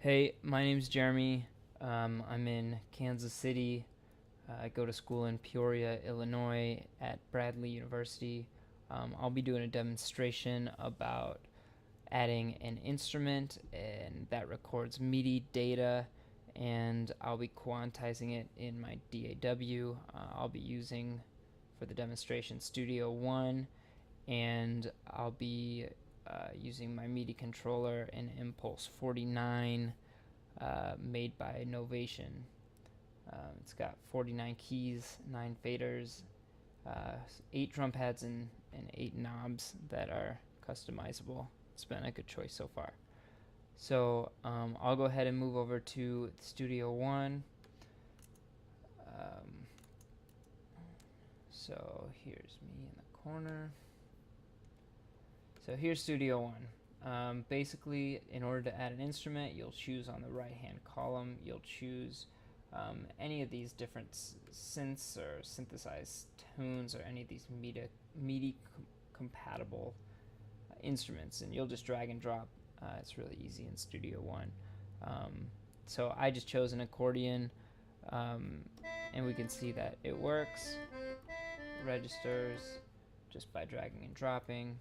Hey, my name's Jeremy. I'm in Kansas City. I go to school in Peoria, Illinois at Bradley University. I'll be doing a demonstration about adding an instrument and that records MIDI data, and I'll be quantizing it in my DAW. I'll be using for the demonstration Studio One, and I'll be using my MIDI controller and Impulse 49 made by Novation. It's got 49 keys, 9 faders, 8 drum pads, and 8 knobs that are customizable. It's been a good choice so far. So I'll go ahead and move over to Studio One. Um, so here's me in the corner. So here's Studio One. Basically, in order to add an instrument, you'll choose on the right-hand column, you'll choose any of these different synths or synthesized tunes or any of these MIDI compatible instruments, and you'll just drag and drop. It's really easy in Studio One. So I just chose an accordion, and we can see that it works, registers just by dragging and dropping.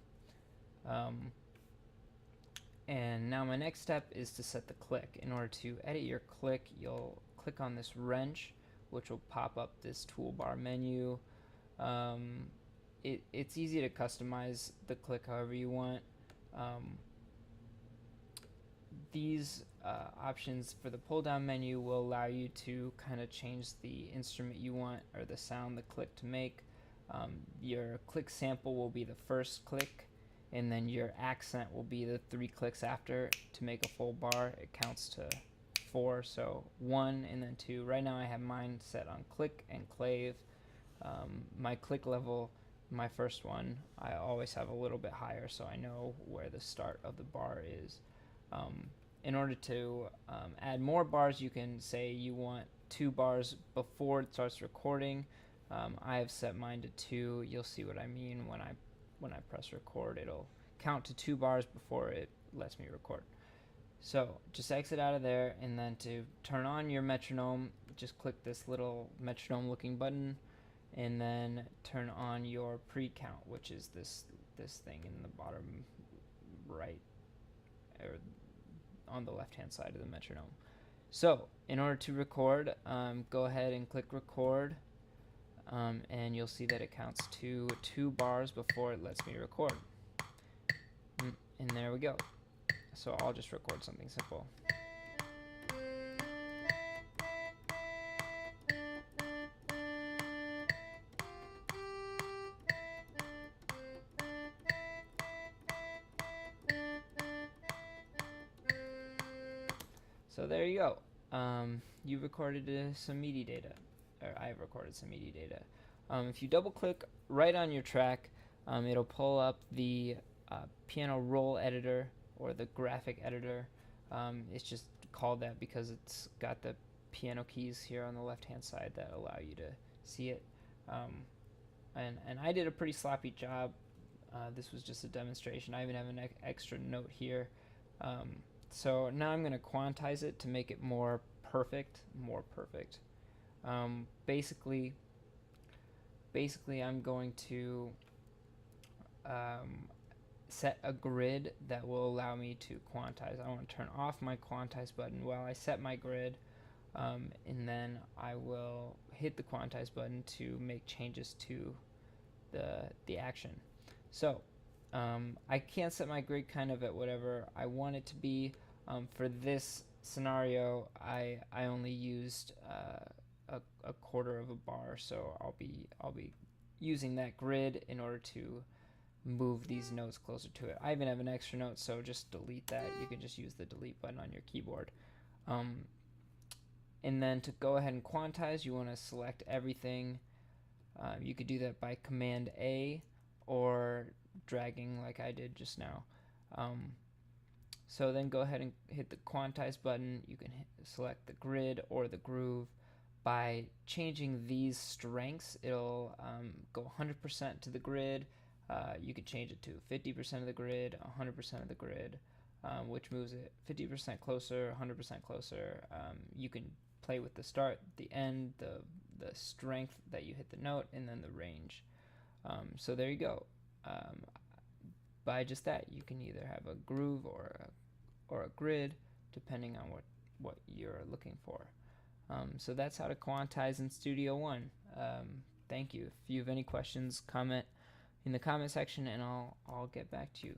And now my next step is to set the click. In order to edit your click, you'll click on this wrench, which will pop up this toolbar menu. It's easy to customize the click however you want. These options for the pull down menu will allow you to kind of change the instrument you want or the sound the click to make. Your click sample will be the first click, and then your accent will be the 3 clicks after to make a full bar. It counts to 4, so 1 and then 2. Right now I have mine set on click and clave. My click level, my first one, I always have a little bit higher so I know where the start of the bar is. In order to add more bars, you can say you want 2 bars before it starts recording. I have set mine to 2. You'll see what I mean when I press record. It'll count to 2 bars before it lets me record. So just exit out of there, and then to turn on your metronome, just click this little metronome looking button, and then turn on your pre-count, which is this thing in the bottom right, or on the left hand side of the metronome. So in order to record, go ahead and click record, and you'll see that it counts to 2 bars before it lets me record. And there we go. So I'll just record something simple. So there you go. You recorded some MIDI data, or I've recorded some MIDI data. If you double click right on your track, it'll pull up the piano roll editor or the graphic editor. It's just called that because it's got the piano keys here on the left hand side that allow you to see it. And I did a pretty sloppy job. This was just a demonstration. I even have an extra note here. So now I'm going to quantize it to make it more perfect. Basically I'm going to set a grid that will allow me to quantize. I want to turn off my quantize button while I set my grid, and then I will hit the quantize button to make changes to the action. So I can set my grid kind of at whatever I want it to be. For this scenario, I only used a quarter of a bar, so I'll be using that grid in order to move these notes closer to it. I even have an extra note, so just delete that. You can just use the delete button on your keyboard. And then to go ahead and quantize, you want to select everything. You could do that by Command A or dragging like I did just now. So then go ahead and hit the quantize button. You can select the grid or the groove. By changing these strengths, it'll go 100% to the grid. You could change it to 50% of the grid, 100% of the grid. which moves it 50% closer, 100% closer. You can play with the start, the end, the strength that you hit the note, and then the range. So there you go. By just that, you can either have a groove or a grid, depending on what you're looking for. So that's how to quantize in Studio One. Thank you. If you have any questions, comment in the comment section, and I'll get back to you.